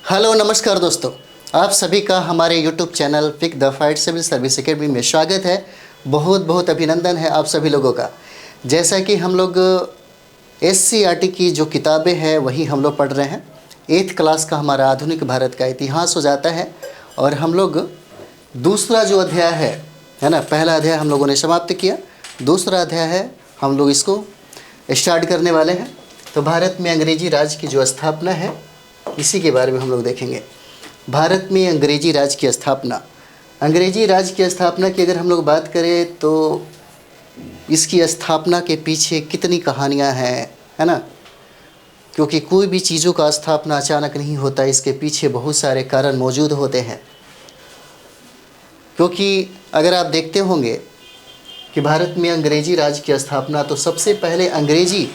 Hello नमस्कार दोस्तों, आप सभी का हमारे YouTube channel pick the fight civil service academy में स्वागत है। बहुत बहुत अभिनंदन है आप सभी लोगों का। जैसा कि हम लोग SCERT की जो किताबें हैं वही हम लोग पढ़ रहे हैं। 8th क्लास का हमारा आधुनिक भारत का इतिहास हो जाता है और हम लोग दूसरा जो अध्याय है ना, पहला अध्याय हम लोगों ने समाप्त किया, दूसरा अध्याय है हम लोग इसको स्टार्ट करने वाले हैं। तो भारत में अंग्रेजी राज की जो स्थापना है इसी के बारे में हम लोग देखेंगे। भारत में अंग्रेजी राज की स्थापना, अंग्रेजी राज की स्थापना की अगर हम लोग बात करें तो इसकी स्थापना के पीछे कितनी कहानियां हैं, है ना। क्योंकि कोई भी चीज़ों का स्थापना अचानक नहीं होता, इसके पीछे बहुत सारे कारण मौजूद होते हैं। क्योंकि अगर आप देखते होंगे कि भारत में अंग्रेजी राज की स्थापना तो सबसे पहले अंग्रेजी,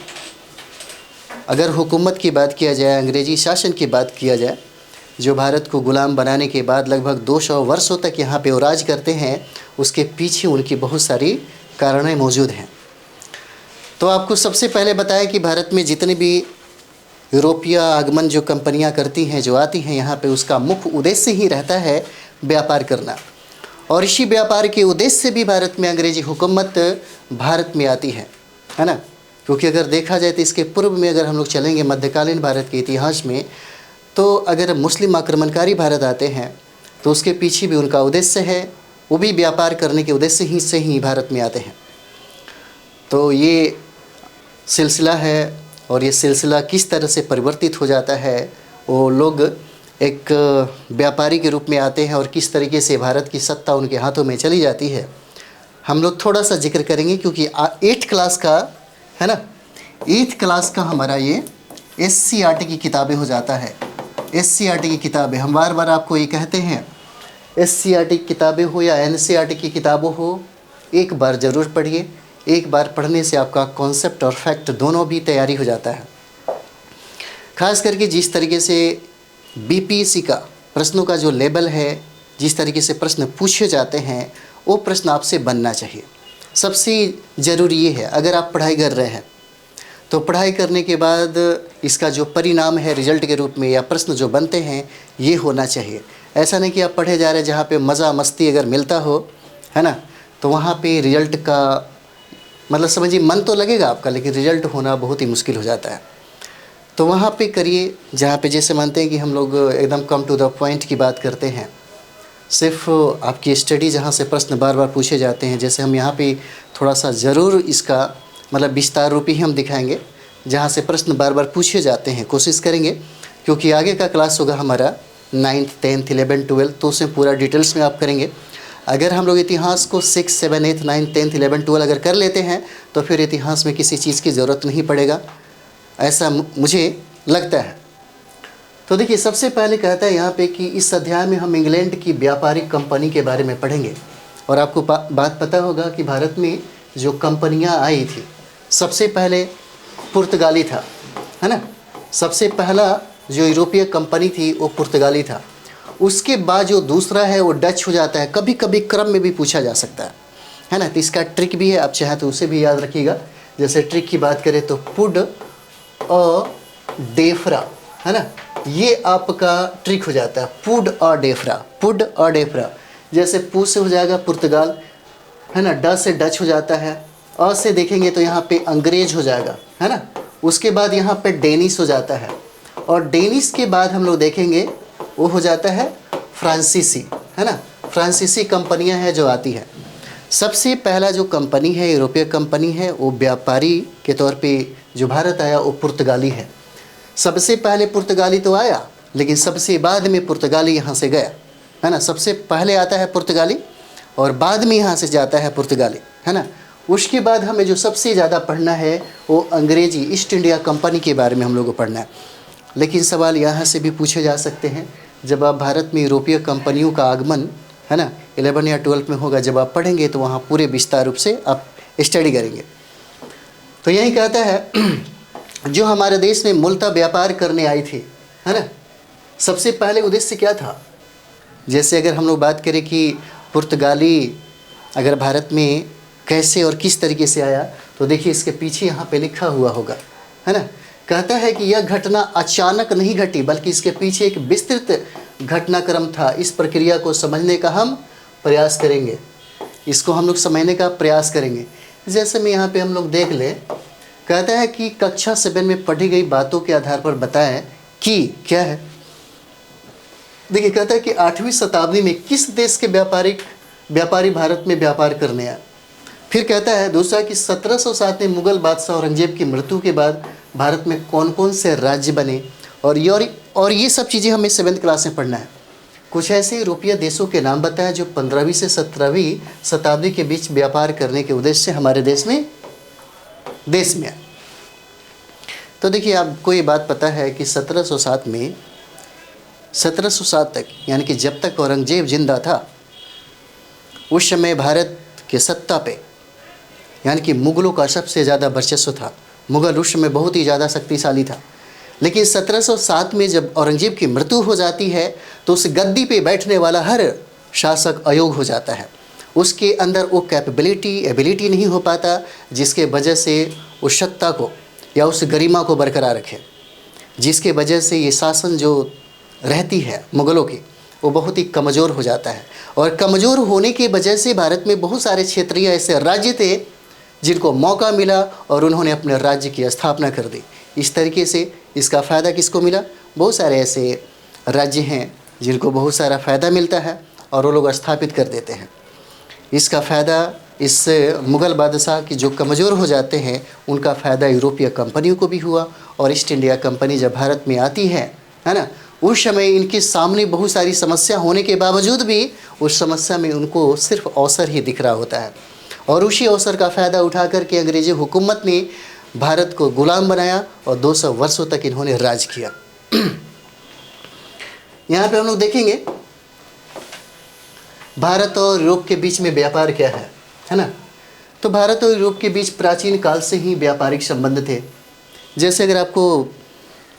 अगर हुकूमत की बात किया जाए, अंग्रेजी शासन की बात किया जाए, जो भारत को गुलाम बनाने के बाद लगभग 200 वर्षों तक यहाँ पे वो राज करते हैं, उसके पीछे उनकी बहुत सारी कारणें मौजूद हैं। तो आपको सबसे पहले बताया कि भारत में जितने भी यूरोपीय आगमन जो कंपनियाँ करती हैं, जो आती हैं यहाँ पे, उसका मुख्य उद्देश्य ही रहता है व्यापार करना। और इसी व्यापार के उद्देश्य से भी भारत में अंग्रेजी हुकूमत भारत में आती है ना। क्योंकि अगर देखा जाए तो इसके पूर्व में अगर हम लोग चलेंगे मध्यकालीन भारत के इतिहास में, तो अगर मुस्लिम आक्रमणकारी भारत आते हैं तो उसके पीछे भी उनका उद्देश्य है, वो भी व्यापार करने के उद्देश्य ही से ही भारत में आते हैं। तो ये सिलसिला है और ये सिलसिला किस तरह से परिवर्तित हो जाता है, वो लोग एक व्यापारी के रूप में आते हैं और किस तरीके से भारत की सत्ता उनके हाथों में चली जाती है, हम लोग थोड़ा सा जिक्र करेंगे। क्योंकि 8th क्लास का है ना, 8th क्लास का हमारा ये SCERT की किताबें हो जाता है। SCERT की किताबें हम बार बार आपको ये कहते हैं, SCERT की किताबें हो या NCERT की किताबों हो, एक बार ज़रूर पढ़िए। एक बार पढ़ने से आपका कॉन्सेप्ट और फैक्ट दोनों भी तैयारी हो जाता है। ख़ास करके जिस तरीके से BPSC का प्रश्नों का जो लेवल है, जिस तरीके से प्रश्न पूछे जाते हैं, वो प्रश्न आपसे बनना चाहिए। सबसे ज़रूरी ये है, अगर आप पढ़ाई कर रहे हैं तो पढ़ाई करने के बाद इसका जो परिणाम है रिजल्ट के रूप में या प्रश्न जो बनते हैं ये होना चाहिए। ऐसा नहीं कि आप पढ़े जा रहे हैं, जहाँ पे मज़ा मस्ती अगर मिलता हो, है ना, तो वहाँ पे रिजल्ट का मतलब समझिए मन तो लगेगा आपका, लेकिन रिजल्ट होना बहुत ही मुश्किल हो जाता है। तो वहाँ पे करिए जहाँ पे जैसे मानते हैं कि हम लोग एकदम कम टू द पॉइंट की बात करते हैं, सिर्फ आपकी स्टडी जहाँ से प्रश्न बार बार पूछे जाते हैं। जैसे हम यहाँ पे थोड़ा सा ज़रूर इसका मतलब विस्तार रूपी ही हम दिखाएंगे, जहाँ से प्रश्न बार बार पूछे जाते हैं, कोशिश करेंगे। क्योंकि आगे का क्लास होगा हमारा 9th 10th 11th 12th, तो उसमें पूरा डिटेल्स में आप करेंगे। अगर हम लोग इतिहास को 6 7 8 9 10th 11 12 अगर कर लेते हैं तो फिर इतिहास में किसी चीज़ की ज़रूरत नहीं पड़ेगा, ऐसा मुझे लगता है। तो देखिए, सबसे पहले कहता है यहाँ पे कि इस अध्याय में हम इंग्लैंड की व्यापारिक कंपनी के बारे में पढ़ेंगे। और आपको बात पता होगा कि भारत में जो कंपनियाँ आई थी, सबसे पहले पुर्तगाली था, है ना। सबसे पहला जो यूरोपीय कंपनी थी वो पुर्तगाली था। उसके बाद जो दूसरा है वो डच हो जाता है। कभी कभी क्रम में भी पूछा जा सकता है ना। तो इसका ट्रिक भी है, आप चाहें तो उसे भी याद रखिएगा। जैसे ट्रिक की बात करें तो पुड अ डेफ्रा, है ना, ये आपका ट्रिक हो जाता है, पुड और डेफ्रा, पुड और डेफ्रा। जैसे पू से हो जाएगा पुर्तगाल, है ना, ड से डच हो जाता है, अ से देखेंगे तो यहाँ पे अंग्रेज हो जाएगा, है ना। उसके बाद यहाँ पे डेनिश हो जाता है, और डेनिश के बाद हम लोग देखेंगे वो हो जाता है फ्रांसीसी, है ना। फ्रांसीसी कंपनियाँ हैं जो आती है। सबसे पहला जो कंपनी है, यूरोपीय कंपनी है, वो व्यापारी के तौर पे जो भारत आया वो पुर्तगाली है। सबसे पहले पुर्तगाली तो आया, लेकिन सबसे बाद में पुर्तगाली यहाँ से गया, है ना। सबसे पहले आता है पुर्तगाली और बाद में यहाँ से जाता है पुर्तगाली, है ना। उसके बाद हमें जो सबसे ज़्यादा पढ़ना है वो अंग्रेजी ईस्ट इंडिया कंपनी के बारे में हम लोग को पढ़ना है। लेकिन सवाल यहाँ से भी पूछे जा सकते हैं, जब आप भारत में यूरोपीय कंपनियों का आगमन, है ना, 11 या 12 में होगा, जब आप पढ़ेंगे तो वहाँ पूरे विस्तार रूप से आप स्टडी करेंगे। तो यही कहता है जो हमारे देश में मूलतः व्यापार करने आई थी, है ना। सबसे पहले उद्देश्य क्या था? जैसे अगर हम लोग बात करें कि पुर्तगाली अगर भारत में कैसे और किस तरीके से आया, तो देखिए इसके पीछे यहाँ पे लिखा हुआ होगा, है ना। कहता है कि यह घटना अचानक नहीं घटी, बल्कि इसके पीछे एक विस्तृत घटनाक्रम था। इस प्रक्रिया को समझने का हम प्रयास करेंगे, इसको हम लोग समझने का प्रयास करेंगे। जैसे में यहाँ पे हम लोग देख ले, कहता है कि कक्षा 7 में पढ़ी गई बातों के आधार पर बताएं कि क्या है। देखिए, कहता है कि 8वीं शताब्दी में किस देश के व्यापारी भारत में व्यापार करने आए। फिर कहता है दूसरा कि 1707 में मुगल बादशाह औरंगजेब की मृत्यु के बाद भारत में कौन कौन से राज्य बने, और ये सब चीज़ें हमें 7th क्लास में पढ़ना है। कुछ ऐसे यूरोपीय देशों के नाम बताएं जो 15वीं से 17वीं शताब्दी के बीच व्यापार करने के उद्देश्य से हमारे देश में आए। तो देखिए, आपको ये बात पता है कि 1707 तक, यानी कि जब तक औरंगजेब जिंदा था, उस समय भारत के सत्ता पे, यानी कि मुगलों का सबसे ज़्यादा वर्चस्व था। मुगल उस समय बहुत ही ज़्यादा शक्तिशाली था। लेकिन 1707 में जब औरंगजेब की मृत्यु हो जाती है तो उस गद्दी पे बैठने वाला हर शासक अयोग्य हो जाता है। उसके अंदर वो एबिलिटी नहीं हो पाता जिसके वजह से उस सत्ता को या उस गरिमा को बरकरार रखे, जिसके वजह से ये शासन जो रहती है मुग़लों की, वो बहुत ही कमज़ोर हो जाता है। और कमज़ोर होने की वजह से भारत में बहुत सारे क्षेत्रीय ऐसे राज्य थे जिनको मौका मिला और उन्होंने अपने राज्य की स्थापना कर दी। इस तरीके से इसका फ़ायदा किसको मिला? बहुत सारे ऐसे राज्य हैं जिनको बहुत सारा फ़ायदा मिलता है और वो लोग स्थापित कर देते हैं। इसका फ़ायदा इस मुग़ल बादशाह की जो कमज़ोर हो जाते हैं उनका फ़ायदा यूरोपीय कंपनियों को भी हुआ। और ईस्ट इंडिया कंपनी जब भारत में आती है ना, उस समय इनके सामने बहुत सारी समस्या होने के बावजूद भी उस समस्या में उनको सिर्फ अवसर ही दिख रहा होता है। और उसी अवसर का फ़ायदा उठा करके अंग्रेज़ी हुकूमत ने भारत को गुलाम बनाया और 200 वर्षों तक इन्होंने राज किया। यहाँ पे हम लोग देखेंगे भारत और यूरोप के बीच में व्यापार क्या है ना। तो भारत और यूरोप के बीच प्राचीन काल से ही व्यापारिक संबंध थे। जैसे अगर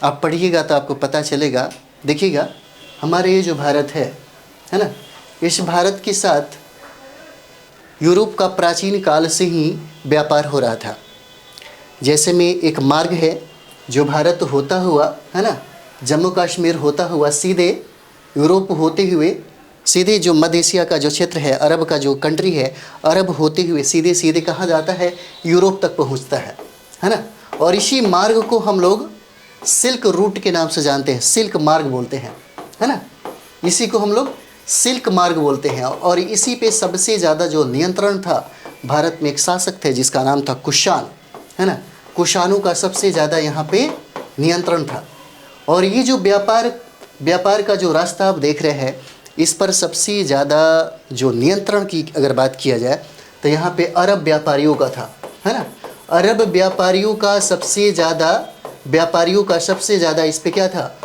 आप पढ़िएगा तो आपको पता चलेगा। देखिएगा, हमारे ये जो भारत है ना, इस भारत के साथ यूरोप का प्राचीन काल से ही व्यापार हो रहा था। जैसे में एक मार्ग है जो भारत होता हुआ, है ना, जम्मू कश्मीर होता हुआ सीधे यूरोप होते हुए, सीधे जो मध्य एशिया का जो क्षेत्र है, अरब का जो कंट्री है, अरब होते हुए सीधे सीधे कहाँ जाता है? यूरोप तक पहुँचता है ना। और इसी मार्ग को हम लोग सिल्क रूट के नाम से जानते हैं, सिल्क मार्ग बोलते हैं, है ना। इसी को हम लोग सिल्क मार्ग बोलते हैं। और इसी पे सबसे ज़्यादा जो नियंत्रण था, भारत में एक शासक थे जिसका नाम था कुषाण, है ना। कुषाणों का सबसे ज़्यादा यहाँ पे नियंत्रण था। और ये जो व्यापार का जो रास्ता आप देख रहे हैं, इस पर सबसे ज़्यादा जो नियंत्रण की अगर बात किया जाए तो यहाँ पे अरब व्यापारियों का था, है ना। अरब व्यापारियों का सबसे ज़्यादा इस पे क्या था?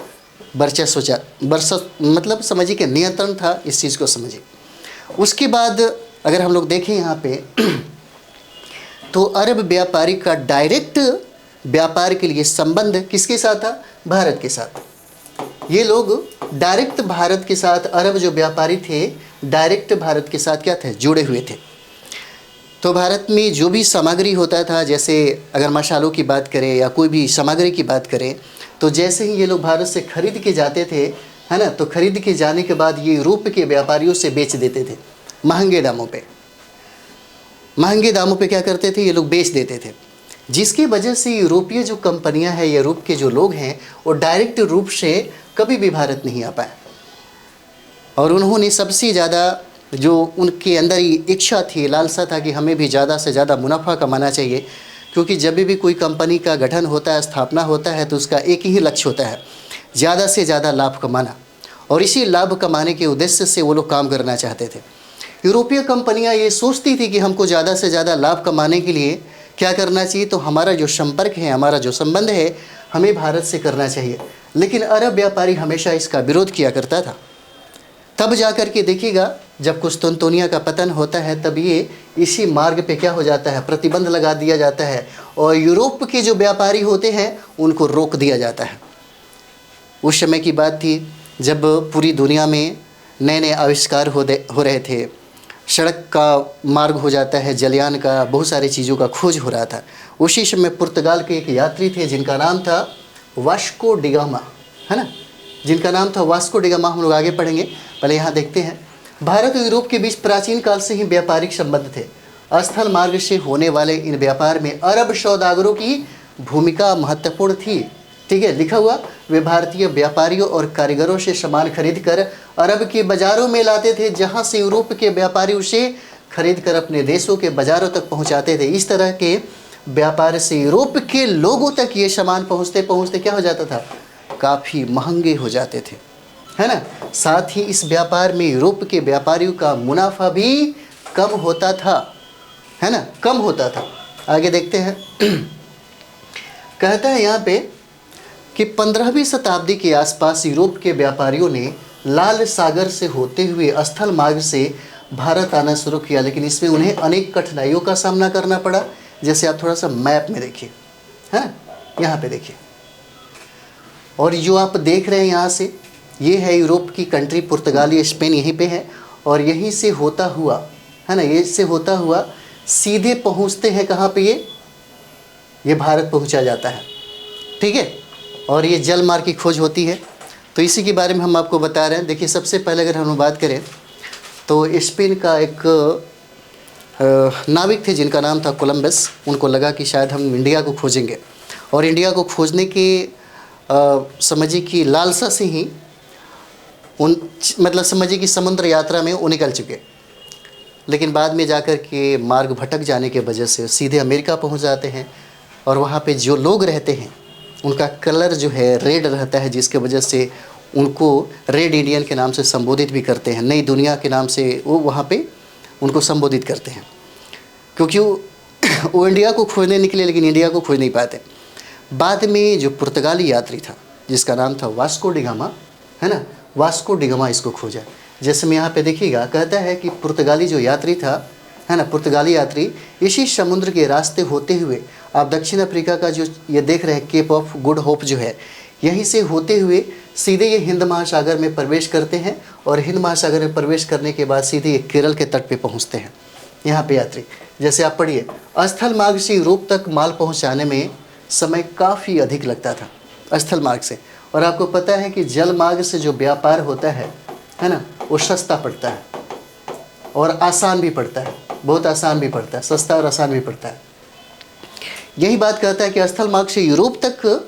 वर्चस्व, मतलब समझिए कि नियंत्रण था। इस चीज़ को समझिए। उसके बाद अगर हम लोग देखें यहाँ पे तो अरब व्यापारी का डायरेक्ट व्यापार के लिए संबंध किसके साथ था? भारत के साथ। ये लोग डायरेक्ट भारत के साथ, अरब जो व्यापारी थे डायरेक्ट भारत के साथ क्या थे? जुड़े हुए थे। तो भारत में जो भी सामग्री होता था, जैसे अगर मसालों की बात करें या कोई भी सामग्री की बात करें, तो जैसे ही ये लोग भारत से खरीद के जाते थे, है ना, तो खरीद के जाने के बाद ये यूरोप के व्यापारियों से बेच देते थे महंगे दामों पे क्या करते थे? ये लोग बेच देते थे। जिसकी वजह से यूरोपीय जो कंपनियां हैं, यूरोप के जो लोग हैं, वो डायरेक्ट रूप से कभी भी भारत नहीं आ पाए। और उन्होंने सबसे ज़्यादा जो उनके अंदर ही इच्छा थी, लालसा था कि हमें भी ज़्यादा से ज़्यादा मुनाफा कमाना चाहिए। क्योंकि जब भी कोई कंपनी का गठन होता है, स्थापना होता है, तो उसका एक ही लक्ष्य होता है, ज़्यादा से ज़्यादा लाभ कमाना। और इसी लाभ कमाने के उद्देश्य से वो लोग काम करना चाहते थे। यूरोपीय कंपनियां ये सोचती थी कि हमको ज़्यादा से ज़्यादा लाभ कमाने के लिए क्या करना चाहिए, तो हमारा जो संपर्क है, हमारा जो संबंध है, हमें भारत से करना चाहिए। लेकिन अरब व्यापारी हमेशा इसका विरोध किया करता था। तब जा कर के देखिएगा, जब कुस्तुनतुनिया का पतन होता है, तब ये इसी मार्ग पे क्या हो जाता है? प्रतिबंध लगा दिया जाता है और यूरोप के जो व्यापारी होते हैं उनको रोक दिया जाता है। उस समय की बात थी जब पूरी दुनिया में नए नए आविष्कार हो रहे थे, सड़क का मार्ग हो जाता है, जलयान का, बहुत सारी चीज़ों का खोज हो रहा था। उसी समय पुर्तगाल के एक यात्री थे जिनका नाम था वास्को डिगामा, है ना, जिनका नाम था वास्को डिगामा। हम लोग आगे पढ़ेंगे, पहले यहाँ देखते हैं। भारत और यूरोप के बीच प्राचीन काल से ही व्यापारिक संबंध थे। स्थल मार्ग से होने वाले इन व्यापार में अरब सौदागरों की भूमिका महत्वपूर्ण थी। ठीक है, लिखा हुआ, वे भारतीय व्यापारियों और कारीगरों से सामान खरीद कर अरब के बाजारों में लाते थे, जहां से यूरोप के व्यापारी उसे खरीद कर अपने देशों के बाजारों तक पहुंचाते थे। इस तरह के व्यापार से यूरोप के लोगों तक ये सामान पहुंचते पहुंचते क्या हो जाता था, काफ़ी महंगे हो जाते थे, है ना। साथ ही इस व्यापार में यूरोप के व्यापारियों का मुनाफा भी कम होता था, है ना, कम होता था। आगे देखते हैं। कहता है यहाँ पे कि 15वीं शताब्दी के आसपास यूरोप के व्यापारियों ने लाल सागर से होते हुए स्थल मार्ग से भारत आना शुरू किया, लेकिन इसमें उन्हें अनेक कठिनाइयों का सामना करना पड़ा। जैसे आप थोड़ा सा मैप में देखिए, है ना, यहाँ पे देखिए, और जो आप देख रहे हैं यहाँ से, ये है यूरोप की कंट्री, पुर्तगाल, स्पेन यहीं पे है, और यहीं से होता हुआ, है ना, ये से होता हुआ सीधे पहुँचते हैं कहाँ पे, ये भारत पहुँचा जाता है। ठीक है, और ये जल मार्ग की खोज होती है, तो इसी के बारे में हम आपको बता रहे हैं। देखिए, सबसे पहले अगर हम बात करें तो स्पेन का एक नाविक थे जिनका नाम था कोलंबस। उनको लगा कि शायद हम इंडिया को खोजेंगे, और इंडिया को खोजने के समझिए कि लालसा से ही मतलब समझिए कि समुद्र यात्रा में वो निकल चुके, लेकिन बाद में जाकर के मार्ग भटक जाने के वजह से सीधे अमेरिका पहुंच जाते हैं। और वहाँ पे जो लोग रहते हैं उनका कलर जो है रेड रहता है, जिसके वजह से उनको रेड इंडियन के नाम से संबोधित भी करते हैं। नई दुनिया के नाम से वो वहाँ पे उनको संबोधित करते हैं, क्योंकि वो इंडिया को खोजने निकले लेकिन इंडिया को खोज नहीं पाते। बाद में जो पुर्तगाली यात्री था जिसका नाम था वास्को डिगामा, है ना, वास्को डिगामा इसको खोजा। जैसे मैं यहाँ पे देखिएगा, कहता है कि पुर्तगाली जो यात्री था, है ना, पुर्तगाली यात्री इसी समुद्र के रास्ते होते हुए, आप दक्षिण अफ्रीका का जो ये देख रहे हैं केप ऑफ गुड होप जो है, यहीं से होते हुए सीधे ये हिंद महासागर में प्रवेश करते हैं, और हिंद महासागर में प्रवेश करने के बाद सीधे ये केरल के तट पे पहुंचते हैं। यहाँ पे यात्री, जैसे आप पढ़िए, स्थल मार्ग से यूरोप तक माल पहुंचाने में समय काफ़ी अधिक लगता था स्थल मार्ग से। और आपको पता है कि जल मार्ग से जो व्यापार होता है ना, वो सस्ता पड़ता है और आसान भी पड़ता है, बहुत आसान भी पड़ता है, सस्ता और आसान भी पड़ता है। यही बात कहता है कि स्थल मार्ग से यूरोप तक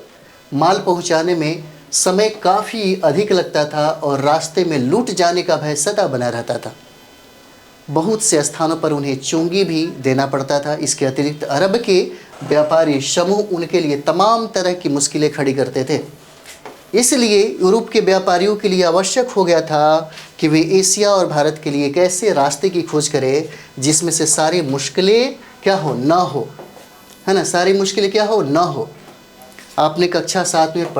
माल पहुंचाने में समय काफ़ी अधिक लगता था, और रास्ते में लूट जाने का भय सदा बना रहता था। बहुत से स्थानों पर उन्हें चुंगी भी देना पड़ता था। इसके अतिरिक्त अरब के व्यापारी समूह उनके लिए तमाम तरह की मुश्किलें खड़ी करते थे। इसलिए यूरोप के व्यापारियों के लिए आवश्यक हो गया था कि वे एशिया और भारत के लिए एक ऐसे रास्ते की खोज करें जिसमें से सारी मुश्किलें क्या हो, ना हो, है ना, सारी मुश्किलें क्या हो, ना हो। आपने कक्षा 7 में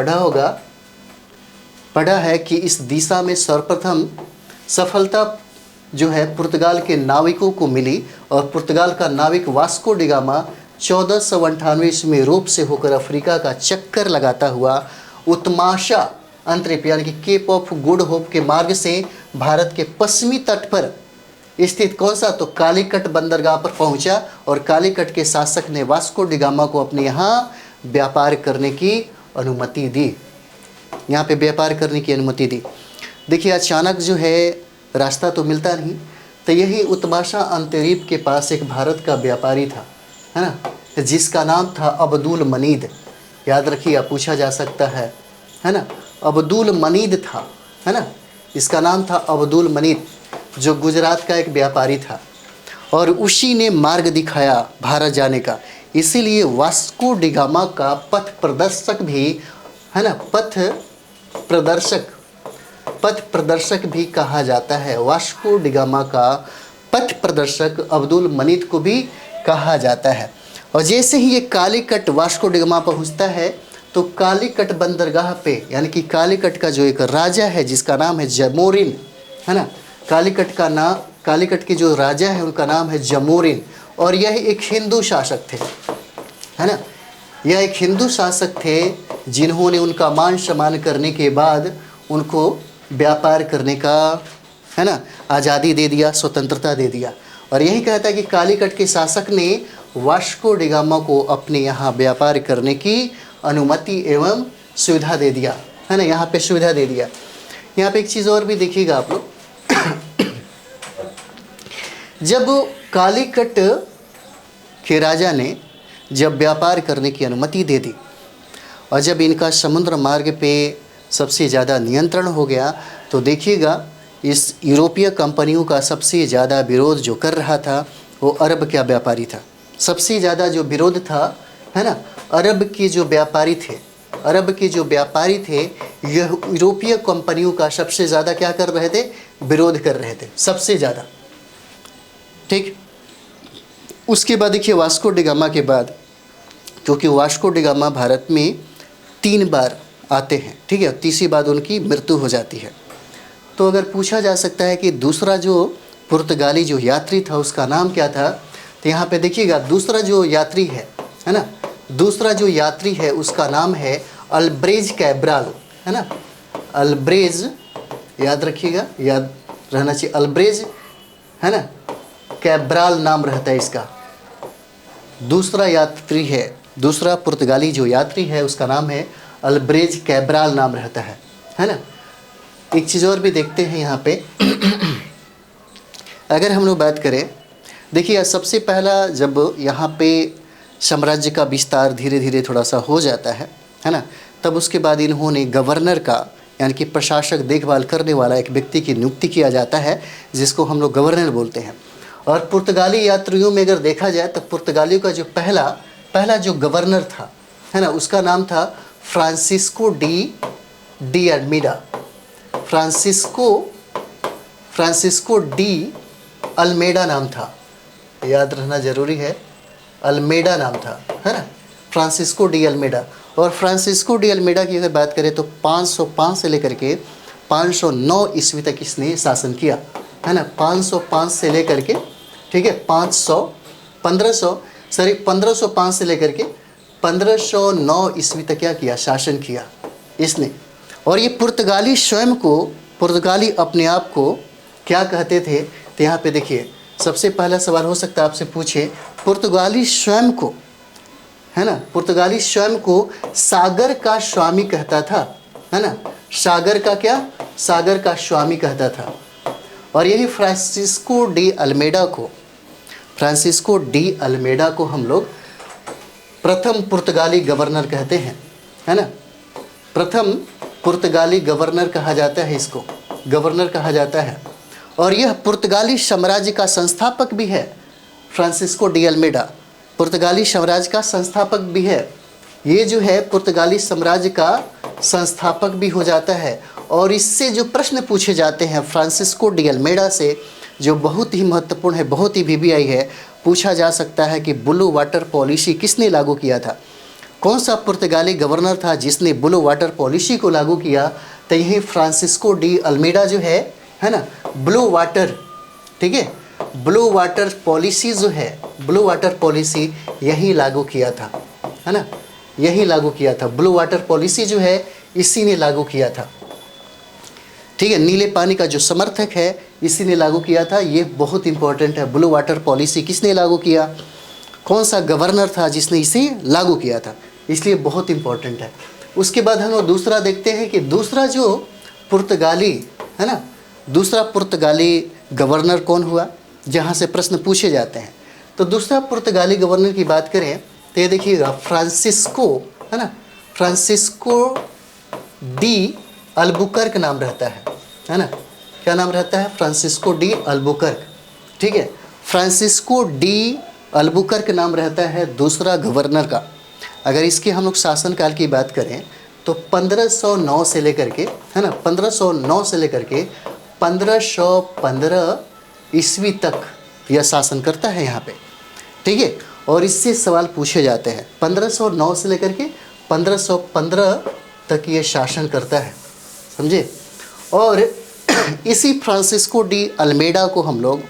पढ़ा है कि इस दिशा में सर्वप्रथम सफलता जो है पुर्तगाल के नाविकों को मिली, और पुर्तगाल का नाविक वास्को डिगामा 1498 ईस्वी में यूरोप से होकर अफ्रीका का चक्कर लगाता हुआ उत्माशा अंतरिप यानी कि केप ऑफ गुड होप के मार्ग से भारत के पश्चिमी तट पर स्थित कौन सा, तो कालीकट बंदरगाह पर पहुंचा, और कालीकट के शासक ने वास्को डिगामा को अपने यहाँ व्यापार करने की अनुमति दी, यहाँ पे व्यापार करने की अनुमति दी। देखिए, अचानक जो है रास्ता तो मिलता नहीं, तो यही उत्माशा अंतरीप के पास एक भारत का व्यापारी था, है ना, जिसका नाम था अब्दुल मनीद। याद रखिए, पूछा जा सकता है ना, अब्दुल मनीद था, है ना, इसका नाम था अब्दुल मनीद, जो गुजरात का एक व्यापारी था, और उसी ने मार्ग दिखाया भारत जाने का। इसीलिए वास्को डिगामा का पथ प्रदर्शक भी, है ना, पथ प्रदर्शक भी कहा जाता है। वास्को डिगामा का पथ प्रदर्शक अब्दुल मनीद को भी कहा जाता है। और जैसे ही ये कालीकट वास्को डिगामा पहुंचता है, तो कालीकट बंदरगाह पे, यानी कि कालीकट का जो एक राजा है जिसका नाम है जमोरिन, है ना, कालीकट के जो राजा है उनका नाम है जमोरिन, और यह एक हिंदू शासक थे, है ना, यह एक हिंदू शासक थे जिन्होंने उनका मान सम्मान करने के बाद उनको व्यापार करने का, है ना, आज़ादी दे दिया, स्वतंत्रता दे दिया। और यही कहता है कि कालीकट के शासक ने वास्को डिगामा को अपने यहाँ व्यापार करने की अनुमति एवं सुविधा दे दिया, है ना, यहाँ पे सुविधा दे दिया। यहाँ पे एक चीज़ और भी देखिएगा आप लोग, जब कालीकट के राजा ने जब व्यापार करने की अनुमति दे दी और जब इनका समुद्र मार्ग पे सबसे ज़्यादा नियंत्रण हो गया, तो देखिएगा इस यूरोपीय कंपनियों का सबसे ज़्यादा विरोध जो कर रहा था वो अरब का व्यापारी था। सबसे ज़्यादा जो विरोध था, है ना, अरब के जो व्यापारी थे, अरब के जो व्यापारी थे यह यूरोपीय कंपनियों का सबसे ज़्यादा क्या कर रहे थे, विरोध कर रहे थे सबसे ज़्यादा। ठीक, उसके बाद देखिए वास्को डी गामा के बाद, क्योंकि वास्को डी गामा भारत में 3 बार आते हैं, ठीक है, तीसरी बार उनकी मृत्यु हो जाती है। तो अगर पूछा जा सकता है कि दूसरा जो पुर्तगाली जो यात्री था उसका नाम क्या था, तो यहाँ पे देखिएगा दूसरा जो यात्री है ना, दूसरा जो यात्री है उसका नाम है अल्ब्रेज कैब्राल, है ना, अल्ब्रेज, याद रखिएगा, याद रहना चाहिए, अल्ब्रेज, है ना, कैब्राल नाम रहता है इसका। दूसरा यात्री है, दूसरा पुर्तगाली जो यात्री है उसका नाम है अल्ब्रेज कैब्राल नाम रहता है ना। एक चीज़ और भी देखते हैं यहाँ पे अगर हम लोग बात करें, देखिए सबसे पहला जब यहाँ पे साम्राज्य का विस्तार धीरे धीरे थोड़ा सा हो जाता है ना, तब उसके बाद इन्होंने गवर्नर का, यानी कि प्रशासक देखभाल करने वाला एक व्यक्ति की नियुक्ति किया जाता है जिसको हम लोग गवर्नर बोलते हैं। और पुर्तगाली यात्रियों में अगर देखा जाए तो पुर्तगालियों का जो पहला जो गवर्नर था, है ना, उसका नाम था Francisco de Almeida. Francisco de Almeida नाम था, याद रहना ज़रूरी है, अल्मेडा नाम था, है ना, फ्रांसिस्को डी अल्मेडा। और फ्रांसिस्को डी अल्मेडा की अगर बात करें तो 505 से लेकर के 509 ईस्वी तक इसने शासन किया, है ना, 505 से लेकर के, ठीक है, 1505 से लेकर के 1509 ईस्वी तक क्या किया, शासन किया इसने। और ये पुर्तगाली स्वयं को, पुर्तगाली अपने आप को क्या कहते थे, तो यहाँ पे देखिए सबसे पहला सवाल हो सकता है आपसे पूछे, पुर्तगाली स्वयं को, है ना, पुर्तगाली स्वयं को सागर का स्वामी कहता था, है ना, सागर का क्या, सागर का स्वामी कहता था। और यही फ्रांसिस्को डी अल्मेडा को हम लोग प्रथम पुर्तगाली गवर्नर कहते हैं, है ना, प्रथम पुर्तगाली गवर्नर कहा जाता है, इसको गवर्नर कहा जाता है। और यह पुर्तगाली साम्राज्य का संस्थापक भी है। फ्रांसिस्को डी अल्मेडा पुर्तगाली साम्राज्य का संस्थापक भी है। ये जो है पुर्तगाली साम्राज्य का संस्थापक भी हो जाता है। और इससे जो प्रश्न पूछे जाते हैं फ्रांसिस्को डी अल्मेडा से, जो बहुत ही महत्वपूर्ण है, बहुत ही वीवीआई है, पूछा जा सकता है कि ब्लू वाटर पॉलिसी किसने लागू किया था, कौन सा पुर्तगाली गवर्नर था जिसने ब्लू वाटर पॉलिसी को लागू किया, तो यही फ्रांसिस्को डी अल्मेडा जो है ना, ब्लू वाटर, ठीक है, ब्लू वाटर पॉलिसी जो है, ब्लू वाटर पॉलिसी यही लागू किया था, है ना, यही लागू किया था, ब्लू वाटर पॉलिसी जो है इसी ने लागू किया था, ठीक है, नीले पानी का जो समर्थक है इसी ने लागू किया था। ये बहुत इंपॉर्टेंट है, ब्लू वाटर पॉलिसी किसने लागू किया, कौन सा गवर्नर था जिसने इसे लागू किया था, इसलिए बहुत इंपॉर्टेंट है। उसके बाद हम लोग दूसरा देखते हैं कि दूसरा जो पुर्तगाली, है ना, दूसरा पुर्तगाली गवर्नर कौन हुआ, जहाँ से प्रश्न पूछे जाते हैं। तो दूसरा पुर्तगाली गवर्नर की बात करें तो ये देखिएगा फ्रांसिस्को, है ना, फ्रांसिस्को डी अल्बुकर्क नाम रहता है ना, क्या नाम रहता है, फ्रांसिस्को डी अल्बुकर्क, ठीक है, फ्रांसिस्को डी अल्बुकर्क नाम रहता है दूसरा गवर्नर का। अगर इसके हम लोग शासनकाल की बात करें तो 1509 से लेकर के, है ना, 1509 से लेकर के 1515 ईस्वी तक यह शासन करता है यहाँ पे, ठीक है। और इससे सवाल पूछे जाते हैं, 1509 से लेकर के 1515 तक ये शासन करता है, समझे। और इसी फ्रांसिस्को डी अल्मेडा को हम लोग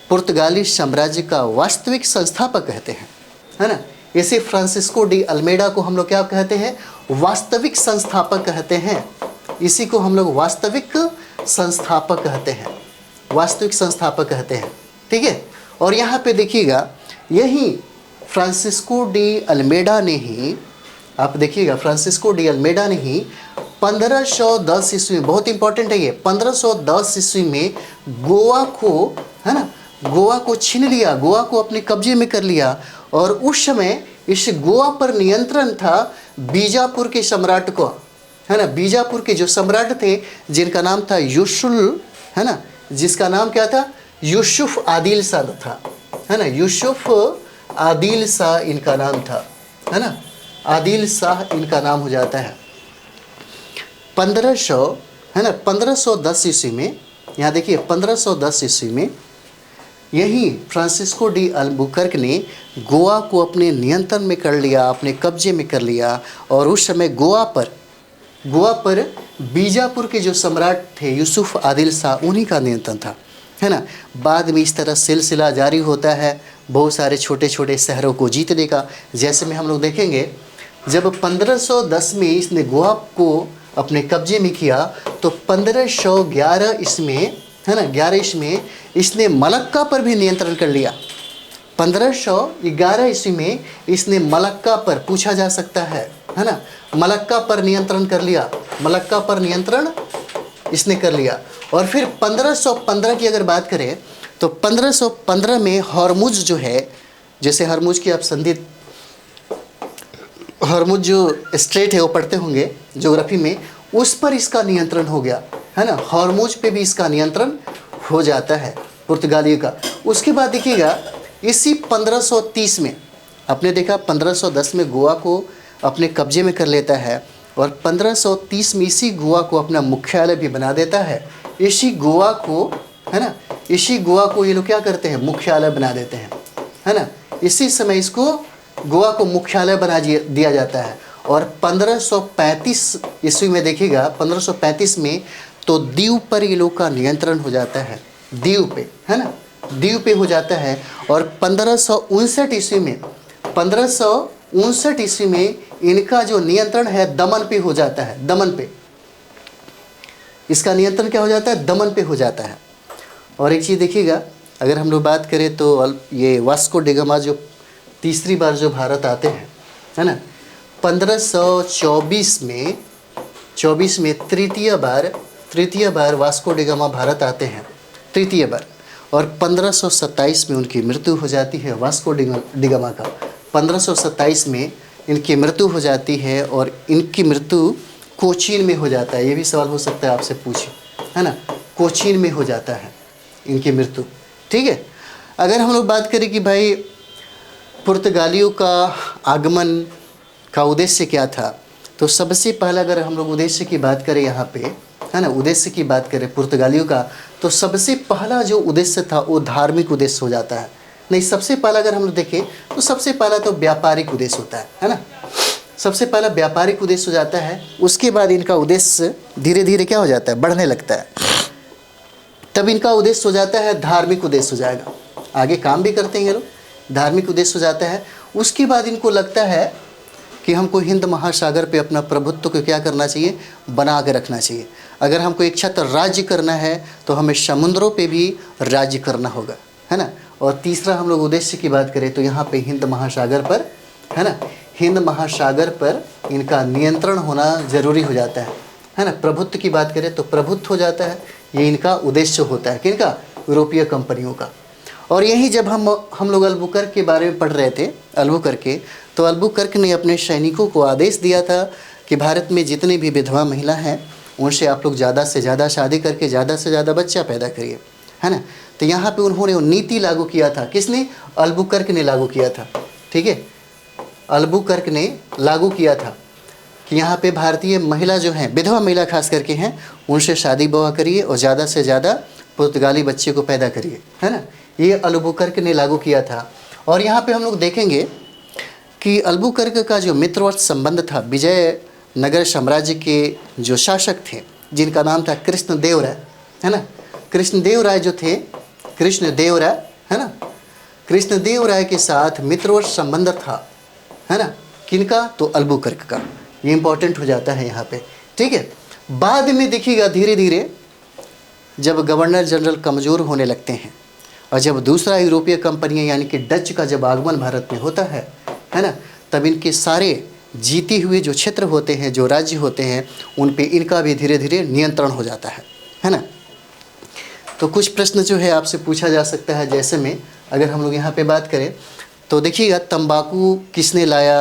पुर्तगाली साम्राज्य का वास्तविक संस्थापक कहते हैं, है ना। इसी फ्रांसिस्को डी अल्मेडा को हम लोग क्या कहते हैं, वास्तविक संस्थापक कहते हैं। इसी को हम लोग वास्तविक संस्थापक कहते हैं, वास्तविक संस्थापक कहते हैं, ठीक है। और यहाँ पे देखिएगा यही फ्रांसिस्को डी अल्मेडा ने ही आप देखिएगा फ्रांसिस्को डी अल्मेडा ने ही 1510 ईस्वी में, बहुत इंपॉर्टेंट है ये, 1510 ईस्वी में गोवा को, है ना, गोवा को छीन लिया, गोवा को अपने कब्जे में कर लिया। और उस समय इस गोवा पर नियंत्रण था बीजापुर के सम्राट को, है ना, बीजापुर के जो सम्राट थे जिनका नाम था यूसुल, है ना, जिसका नाम क्या था, यूसुफ आदिल शाह था, है ना, यूसुफ आदिल शाह इनका नाम था, है ना, आदिल शाह इनका नाम हो जाता है। 1500, है ना, 1510 ईस्वी में, यहाँ देखिए 1510 ईस्वी में यही फ्रांसिस्को डी अल्बुकर्क ने गोवा को अपने नियंत्रण में कर लिया, अपने कब्जे में कर लिया। और उस समय गोवा पर बीजापुर के जो सम्राट थे यूसुफ आदिल शाह, उन्हीं का नियंत्रण था, है ना। बाद में इस तरह सिलसिला जारी होता है बहुत सारे छोटे छोटे शहरों को जीतने का। जैसे में हम लोग देखेंगे जब 1510 में इसने गोवा को अपने कब्जे में किया तो 1511 इसमें, है ना, 11 इसमें इसने मलक्का पर भी नियंत्रण कर लिया। 1511 ईस्वी में इसने मलक्का पर, पूछा जा सकता है ना, मलक्का पर नियंत्रण कर लिया, मलक्का पर नियंत्रण इसने कर लिया। और फिर 1515 की अगर बात करें तो 1515 में हरमुज जो है, जैसे हरमुज की आप संधि, हरमुज जो स्ट्रेट है वो पढ़ते होंगे ज्योग्राफी में, उस पर इसका नियंत्रण हो गया, है ना, हरमुज पे भी इसका नियंत्रण हो जाता है पुर्तगालियों का। उसके बाद देखिएगा इसी 1530 में आपने देखा 1510 में गोवा को अपने कब्जे में कर लेता है और 1530 में इसी गोवा को अपना मुख्यालय भी बना देता है। इसी गोवा को, है ना, इसी गोवा को ये लोग क्या करते हैं, मुख्यालय बना देते हैं, है ना। इसी समय इसको गोवा को मुख्यालय बना दिया जाता है। और 1535 ईस्वी में देखिएगा 1535 में तो दीव पर ये लोग का नियंत्रण हो जाता है, दीव पे, है ना, दीव पे हो जाता है। और 1559 ईस्वी में, 1559 ईस्वी में इनका जो नियंत्रण है दमन पे हो जाता है, दमन पे इसका नियंत्रण क्या हो जाता है, दमन पे हो जाता है। और एक चीज़ देखिएगा, अगर हम लोग बात करें तो ये वास्को डी गामा जो तीसरी बार जो भारत आते हैं, है ना, 1524 में तृतीय बार वास्को डी गामा भारत आते हैं, तृतीय बार। और 1527 में उनकी मृत्यु हो जाती है, वास्को डी गामा का 1527 में इनकी मृत्यु हो जाती है। और इनकी मृत्यु कोचीन में हो जाता है। ये भी सवाल हो सकता है आपसे पूछे, है ना, कोचीन में हो जाता है इनकी मृत्यु, ठीक है। अगर हम लोग बात करें कि भाई पुर्तगालियों का आगमन का उद्देश्य क्या था, तो सबसे पहला अगर हम लोग उद्देश्य की बात करें यहाँ पे, है ना, उद्देश्य की बात करें पुर्तगालियों का, तो सबसे पहला जो उद्देश्य था वो धार्मिक उद्देश्य हो जाता है। नहीं, सबसे पहला अगर हम लोग देखें तो सबसे पहला तो व्यापारिक उद्देश्य होता है ना, सबसे पहला व्यापारिक उद्देश्य हो जाता है। उसके बाद इनका उद्देश्य धीरे धीरे क्या हो जाता है, बढ़ने लगता है। तब इनका उद्देश्य हो जाता है धार्मिक उद्देश्य हो जाएगा, आगे काम भी करते हैं ये लोग, धार्मिक उद्देश्य हो जाता है। उसके बाद इनको लगता है कि हमको हिंद महासागर पे अपना प्रभुत्व को क्या करना चाहिए, बना के रखना चाहिए। अगर हमको एक छत्र राज्य करना है तो हमें समुद्रों पे भी राज्य करना होगा, है ना। और तीसरा हम लोग उद्देश्य की बात करें तो यहाँ पे हिंद महासागर पर, है ना, हिंद महासागर पर इनका नियंत्रण होना ज़रूरी हो जाता है ना। प्रभुत्व की बात करें तो प्रभुत्व हो जाता है, ये इनका उद्देश्य होता है, किनका, यूरोपीय कंपनियों का। और यही जब हम लोग अल्बुकर्क के बारे में पढ़ रहे थे, अल्बुकर्क के, तो अल्बुकर्क ने अपने सैनिकों को आदेश दिया था कि भारत में जितनी भी विधवा महिला हैं उनसे आप लोग ज़्यादा से ज़्यादा शादी करके ज़्यादा से ज़्यादा बच्चा पैदा करिए, है ना। तो यहाँ पे उन्होंने नीति लागू किया था, किसने, अल्बुकर्क ने लागू किया था, ठीक है, अल्बुकर्क ने लागू किया था कि यहाँ पे भारतीय महिला जो हैं, विधवा महिला खास करके हैं, उनसे शादी विवाह करिए और ज़्यादा से ज़्यादा पुर्तगाली बच्चे को पैदा करिए, है ना। ये अल्बुकर्क ने लागू किया था। और यहाँ पे हम लोग देखेंगे कि अल्बुकर्क का जो मित्रवत संबंध था विजयनगर साम्राज्य के जो शासक थे जिनका नाम था कृष्णदेव राय, है ना, कृष्णदेव राय जो थे, कृष्णदेव राय, है ना, कृष्णदेव राय के साथ मित्रवत संबंध था, है ना, किनका, तो अल्बुकर्क का। ये इंपॉर्टेंट हो जाता है यहाँ पे, ठीक है। बाद में देखिएगा धीरे धीरे जब गवर्नर जनरल कमज़ोर होने लगते हैं और जब दूसरा यूरोपीय कंपनियाँ यानी कि डच का जब आगमन भारत में होता है ना, तब इनके सारे जीते हुए जो क्षेत्र होते हैं, जो राज्य होते हैं, उन पे इनका भी धीरे धीरे नियंत्रण हो जाता है ना। तो कुछ प्रश्न जो है आपसे पूछा जा सकता है, जैसे में अगर हम लोग यहाँ पे बात करें तो देखिएगा तंबाकू किसने लाया,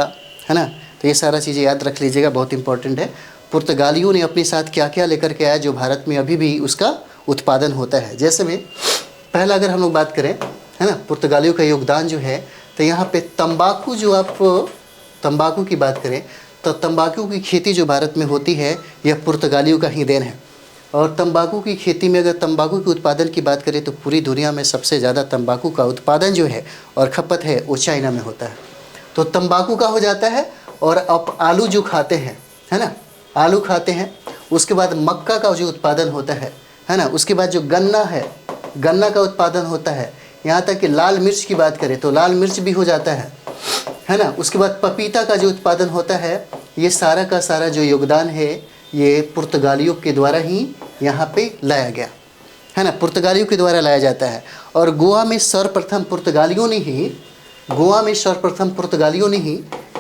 है ना। तो ये सारा चीज़ें याद रख लीजिएगा, बहुत इंपॉर्टेंट है। पुर्तगालियों ने अपने साथ क्या क्या लेकर के आया जो भारत में अभी भी उसका उत्पादन होता है। जैसे में पहला अगर हम लोग बात करें, है ना, पुर्तगालियों का योगदान जो है, तो यहाँ पे तंबाकू, जो आप तंबाकू की बात करें तो तंबाकू की खेती जो भारत में होती है यह पुर्तगालियों का ही देन है। और तंबाकू की खेती में अगर तंबाकू के उत्पादन की बात करें तो पूरी दुनिया में सबसे ज़्यादा तंबाकू का उत्पादन जो है और खपत है वो चाइना में होता है। तो तंबाकू का हो जाता है। और आप आलू जो खाते हैं, है ना, आलू खाते हैं, उसके बाद मक्का का जो उत्पादन होता है ना, उसके बाद जो गन्ना है, गन्ना का उत्पादन होता है। यहाँ तक कि लाल मिर्च की बात करें तो लाल मिर्च भी हो जाता है ना। उसके बाद पपीता का जो उत्पादन होता है, ये सारा का सारा जो योगदान है ये पुर्तगालियों के द्वारा ही यहाँ पे लाया गया, है ना, पुर्तगालियों के द्वारा लाया जाता है। और गोवा में सर्वप्रथम पुर्तगालियों ने ही, गोवा में सर्वप्रथम पुर्तगालियों ने ही,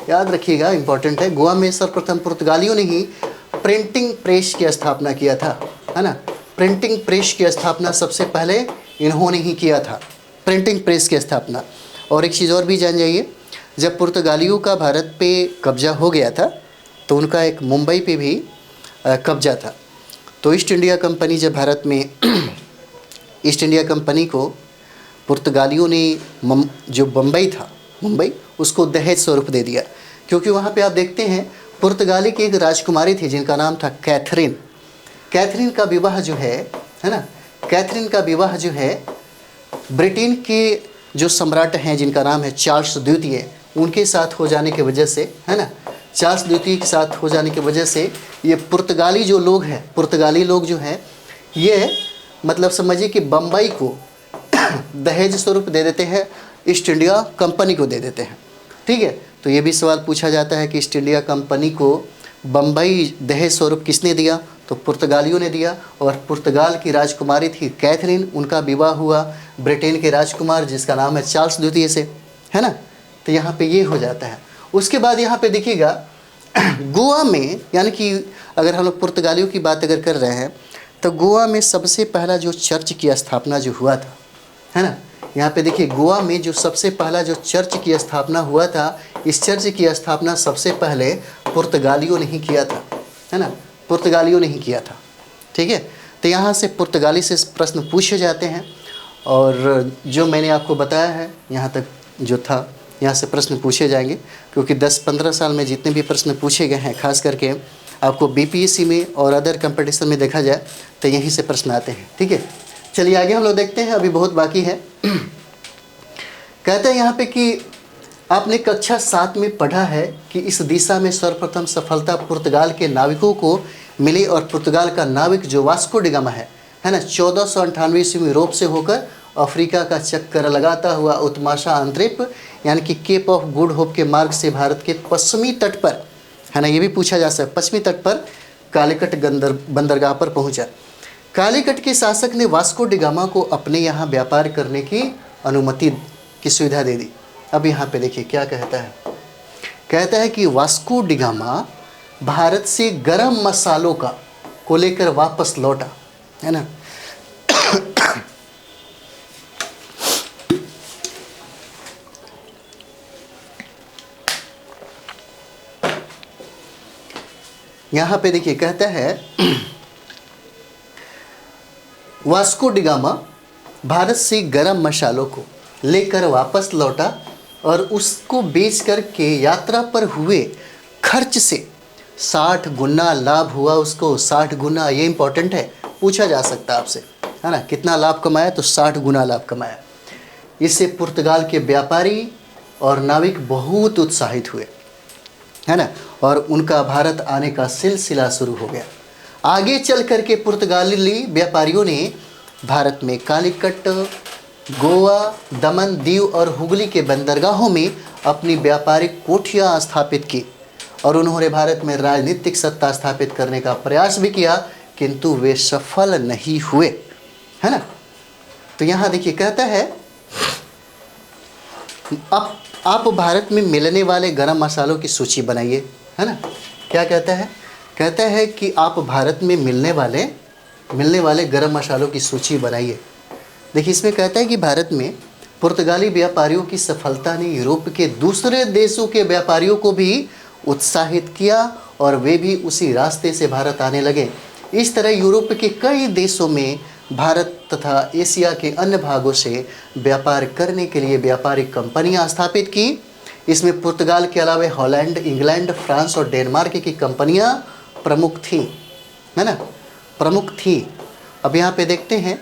याद रखिएगा इंपॉर्टेंट है, गोवा में सर्वप्रथम पुर्तगालियों ने ही प्रिंटिंग प्रेस की स्थापना किया था, है ना। प्रिंटिंग प्रेस की स्थापना सबसे पहले इन्होंने ही किया था, प्रिंटिंग प्रेस की स्थापना। और एक चीज़ और भी जान जाइए, जब पुर्तगालियों का भारत पे कब्जा हो गया था तो उनका एक मुंबई पे भी कब्जा था। तो ईस्ट इंडिया कंपनी जब भारत में ईस्ट इंडिया कंपनी को पुर्तगालियों ने जो बम्बई था, मुंबई, उसको दहेज स्वरूप दे दिया। क्योंकि वहाँ पे आप देखते हैं पुर्तगाली की एक राजकुमारी थी जिनका नाम था कैथरीन। कैथरीन का विवाह जो है ना, कैथरीन का विवाह जो है ब्रिटेन के जो सम्राट हैं जिनका नाम है चार्ल्स द्वितीय, उनके साथ हो जाने की वजह से, है ना, चार्ल्स द्वितीय के साथ हो जाने की वजह से ये पुर्तगाली जो लोग हैं, पुर्तगाली लोग जो हैं, ये मतलब समझिए कि बम्बई को दहेज स्वरूप दे देते हैं, ईस्ट इंडिया कंपनी को दे देते हैं। ठीक है, तो ये भी सवाल पूछा जाता है कि ईस्ट इंडिया कंपनी को बम्बई दहेज स्वरूप किसने दिया, तो पुर्तगालियों ने दिया। और पुर्तगाल की राजकुमारी थी कैथरीन, उनका विवाह हुआ ब्रिटेन के राजकुमार जिसका नाम है चार्ल्स द्वितीय से, है ना। तो यहाँ पे ये हो जाता है। उसके बाद यहाँ पे देखिएगा गोवा में, यानी कि अगर हम लोग पुर्तगालियों की बात अगर कर रहे हैं तो गोवा में सबसे पहला जो चर्च की स्थापना जो हुआ था, है ना, यहाँ पे देखिए गोवा में जो सबसे पहला जो चर्च की स्थापना हुआ था, इस चर्च की स्थापना सबसे पहले पुर्तगालियों ने ही किया था, है ना, पुर्तगालियों ने ही किया था। ठीक है, तो यहाँ से पुर्तगाली से प्रश्न पूछे जाते हैं। और जो मैंने आपको बताया है यहाँ तक जो था, यहाँ से प्रश्न पूछे जाएंगे, क्योंकि 10-15 साल में जितने भी प्रश्न पूछे गए हैं, खास करके आपको बीपीएससी में और अदर कंपटीशन में देखा जाए तो यहीं से प्रश्न आते हैं। ठीक है, चलिए आगे हम लोग देखते हैं, अभी बहुत बाकी है। कहते हैं यहाँ पे कि आपने कक्षा 7 में पढ़ा है कि इस दिशा में सर्वप्रथम सफलता पुर्तगाल के नाविकों को मिली। और पुर्तगाल का नाविक जो वास्को डी गामा है ना, 1498 ईस्वी में यूरोप से होकर अफ्रीका का चक्कर लगाता हुआ उत्माशा अंतरिप यानी कि केप ऑफ गुड होप के मार्ग से भारत के पश्चिमी तट पर, है ना, ये भी पूछा जा सकता है, पश्चिमी तट पर कालीकट बंदरगाह पर पहुंचा। कालीकट के शासक ने वास्को डी गामा को अपने यहाँ व्यापार करने की अनुमति की सुविधा दे दी। अब यहाँ पे देखिए क्या कहता है, कहता है कि वास्को डी गामा भारत से गरम मसालों का को लेकर वापस लौटा, है ना। यहाँ पे देखिए कहता है वास्को डी गामा भारत से गरम मसालों को लेकर वापस लौटा और उसको बेच करके यात्रा पर हुए खर्च से 60 गुना लाभ हुआ उसको। 60 गुना, ये इंपॉर्टेंट है, पूछा जा सकता है आपसे, है ना, कितना लाभ कमाया, तो 60 गुना लाभ कमाया। इससे पुर्तगाल के व्यापारी और नाविक बहुत उत्साहित हुए, है ना, और उनका भारत आने का सिलसिला शुरू हो गया। आगे चल करके पुर्तगाली व्यापारियों ने भारत में कालीकट, गोवा, दमन, दीव और हुगली के बंदरगाहों में अपनी व्यापारिक कोठियाँ स्थापित की और उन्होंने भारत में राजनीतिक सत्ता स्थापित करने का प्रयास भी किया, किंतु वे सफल नहीं हुए, है ना। तो यहाँ देखिए कहता है अब आप भारत में मिलने वाले गरम मसालों की सूची बनाइए, है ना। क्या कहता है? कहता है कि आप भारत में मिलने वाले गरम मसालों की सूची बनाइए। देखिए इसमें कहता है कि भारत में पुर्तगाली व्यापारियों की सफलता ने यूरोप के दूसरे देशों के व्यापारियों को भी उत्साहित किया और वे भी उसी रास्ते से भारत आने लगे। इस तरह यूरोप के कई देशों में भारत तथा एशिया के अन्य भागों से व्यापार करने के लिए व्यापारिक कंपनियां स्थापित की। इसमें पुर्तगाल के अलावा हॉलैंड, इंग्लैंड, फ्रांस और डेनमार्क की कंपनियां प्रमुख थी, है ना, प्रमुख थी। अब यहाँ पे देखते हैं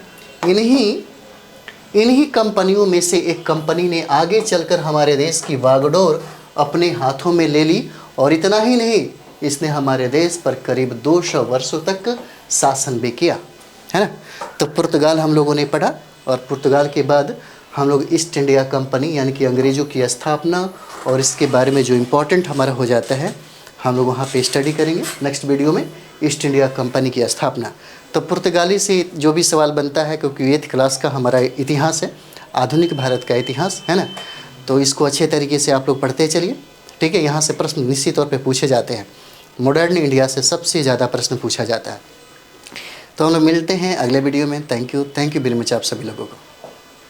इन्हीं कंपनियों में से एक कंपनी ने आगे चलकर हमारे देश की बागडोर अपने हाथों में ले ली और इतना ही नहीं, इसने हमारे देश पर करीब 200 वर्षों तक शासन भी किया, है ना। तो पुर्तगाल हम लोगों ने पढ़ा और पुर्तगाल के बाद हम लोग ईस्ट इंडिया कंपनी यानी कि अंग्रेज़ों की स्थापना और इसके बारे में जो इम्पोर्टेंट हमारा हो जाता है हम लोग वहाँ पे स्टडी करेंगे नेक्स्ट वीडियो में, ईस्ट इंडिया कंपनी की स्थापना। तो पुर्तगाली से जो भी सवाल बनता है, क्योंकि 8th क्लास का हमारा इतिहास है, आधुनिक भारत का इतिहास, है ना, तो इसको अच्छे तरीके से आप लोग पढ़ते चलिए, ठीक है। यहाँ से प्रश्न निश्चित तौर पे पूछे जाते हैं, मॉडर्न इंडिया से सबसे ज़्यादा प्रश्न पूछा जाता है। तो हम लोग मिलते हैं अगले वीडियो में। थैंक यू वेरी मच आप सभी लोगों को।